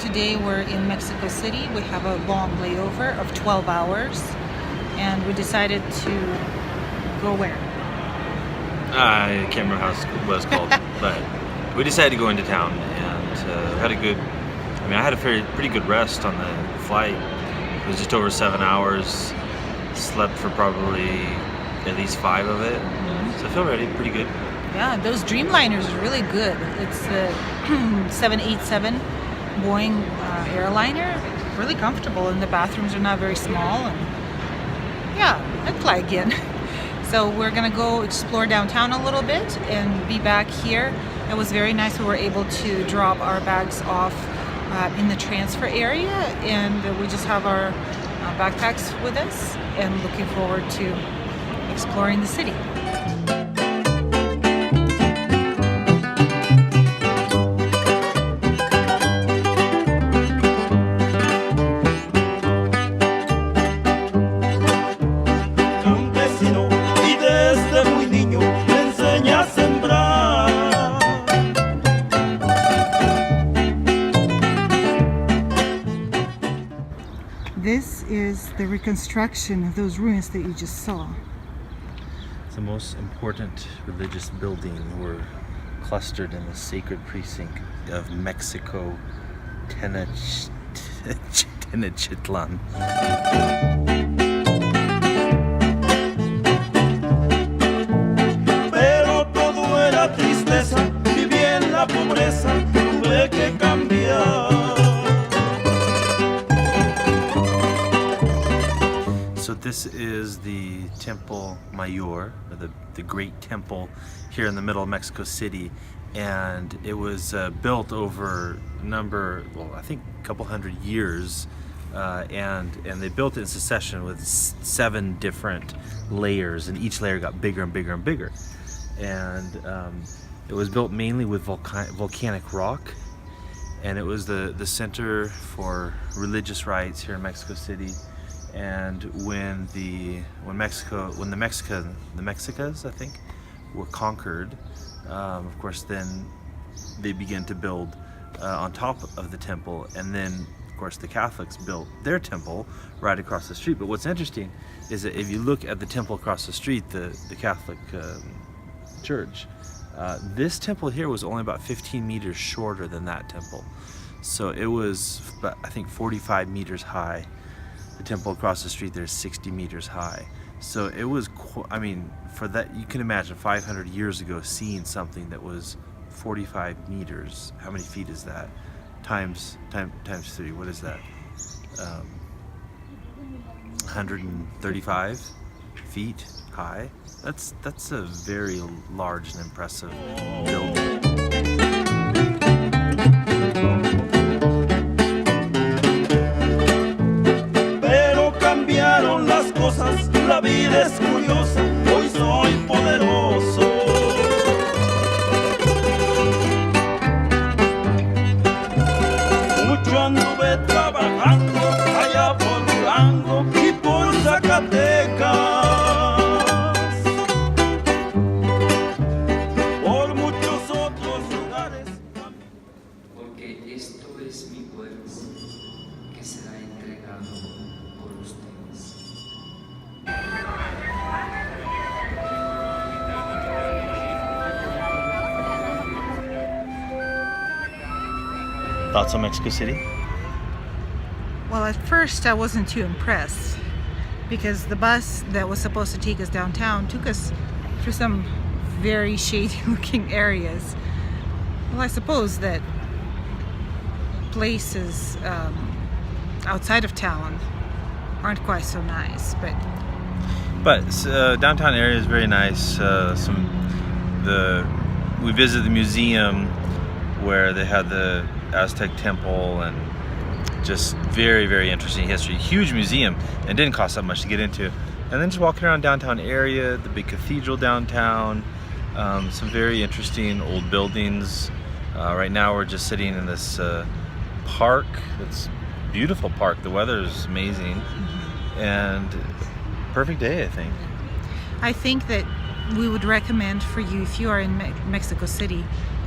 today we're in Mexico City. We have a long layover of 12 hours, and we decided to go where? I can't remember how it was called, but we decided to go into town and had a good, I had a pretty good rest on the flight. It was just over 7 hours, slept for probably at least 5 of it, so I feel pretty good. Yeah, those Dreamliners are really good. It's the 787 Boeing airliner, really comfortable, and the bathrooms are not very small, and yeah, I'd fly again. So we're gonna go explore downtown a little bit and be back here. It was very nice. We were able to drop our bags off in the transfer area, and we just have our backpacks with us, and looking forward to exploring the city. This is the reconstruction of those ruins that you just saw. The most important religious building were clustered in the sacred precinct of Mexico, Tenochtitlan. Pero todo era tristeza, viví en la pobreza, tuve que cambiar. So this is the Templo Mayor, or the Great Temple here in the middle of Mexico City, and it was built over I think a couple hundred years, and they built it in succession with 7 different layers, and each layer got bigger and bigger and bigger. And it was built mainly with volcanic rock, and it was the center for religious rites here in Mexico City. And when the Mexicas, I think, were conquered, of course, then they began to build on top of the temple, and then, of course, the Catholics built their temple right across the street. But what's interesting is that if you look at the temple across the street, the Catholic church, this temple here was only about 15 meters shorter than that temple. So it was, I think, 45 meters high. The temple across the street there is 60 meters high. So it was, for that, you can imagine 500 years ago seeing something that was 45 meters. How many feet is that? Times 3, what is that? 135 feet high. That's a very large and impressive building. La vida es curiosa, hoy soy poderoso. Mucho anduve trabajando allá por Durango y por Zacatecas. Por muchos otros lugares. Porque esto es mi cuerpo que será entregado por ustedes. Thoughts on Mexico City? Well, at first I wasn't too impressed, because the bus that was supposed to take us downtown took us through some very shady looking areas. Well, I suppose that places outside of town aren't quite so nice, But downtown area is very nice. We visited the museum where they had the Aztec temple, and just very, very interesting history. Huge museum, and didn't cost that much to get into. And then just walking around downtown area, the big cathedral downtown, some very interesting old buildings. Right now we're just sitting in this park. It's a beautiful park. The weather is amazing, and perfect day, I think. I think that we would recommend for you, if you are in Mexico City,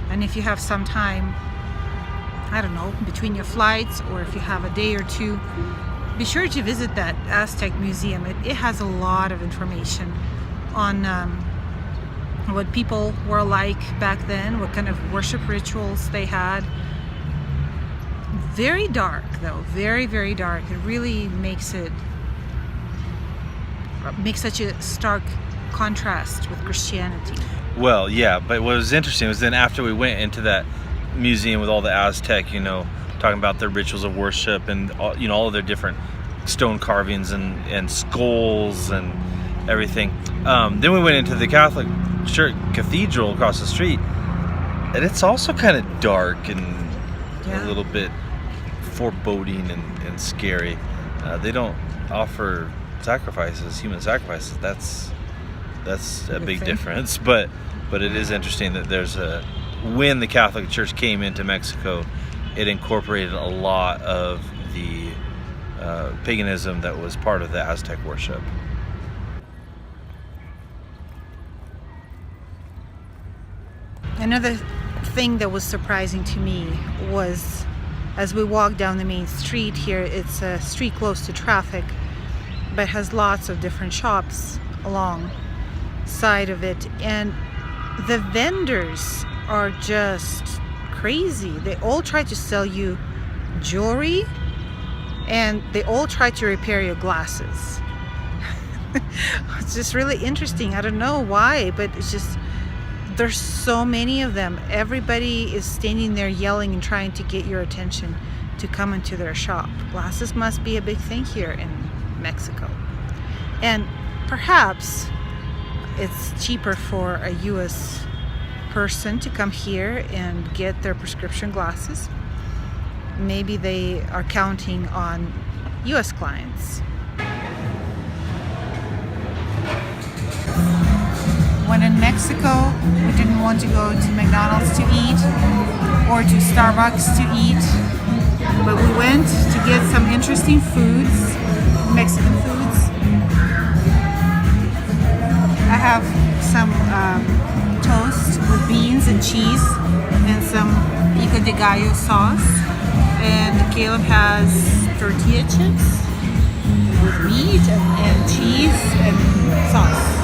and if you have some time, I don't know, between your flights, or if you have a day or two, be sure to visit that Aztec museum. It has a lot of information on what people were like back then, what kind of worship rituals they had. Very dark though, very, very dark. It really makes such a stark contrast with Christianity. Well, yeah, but what was interesting was then after we went into that museum with all the Aztec, you know, talking about their rituals of worship and all, you know, all of their different stone carvings and skulls and everything. Then we went into the Catholic Church Cathedral across the street, and it's also kind of dark and a little bit foreboding and scary. They don't offer sacrifices, human sacrifices. That's a big difference. But it is interesting that there's when the Catholic Church came into Mexico, it incorporated a lot of the paganism that was part of the Aztec worship. Another thing that was surprising to me was, as we walked down the main street here, it's a street close to traffic, but has lots of different shops along side of it, and the vendors are just crazy. They all try to sell you jewelry, and they all try to repair your glasses. It's just really interesting. I don't know why, but it's just, there's so many of them. Everybody is standing there yelling and trying to get your attention to come into their shop. Glasses must be a big thing here in Mexico. And perhaps it's cheaper for a US person to come here and get their prescription glasses. Maybe they are counting on US clients. When in Mexico, we didn't want to go to McDonald's to eat or to Starbucks to eat, but we went to get some interesting foods, Mexican foods. I have some toast with beans and cheese and some pico de gallo sauce, and Caleb has tortilla chips with meat and cheese and sauce.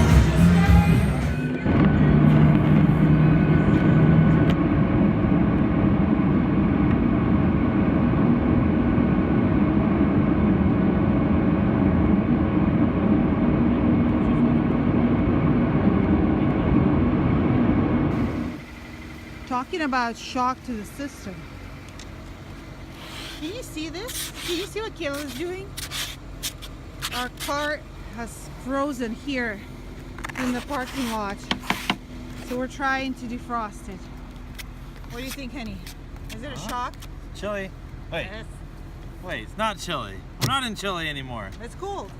Talking about shock to the system. Can you see this? Can you see what Kayla is doing? Our car has frozen here in the parking lot, so we're trying to defrost it. What do you think, honey? Is it a shock? Chilly. Wait. Yes. Wait, it's not chilly. We're not in Chile anymore. It's cold.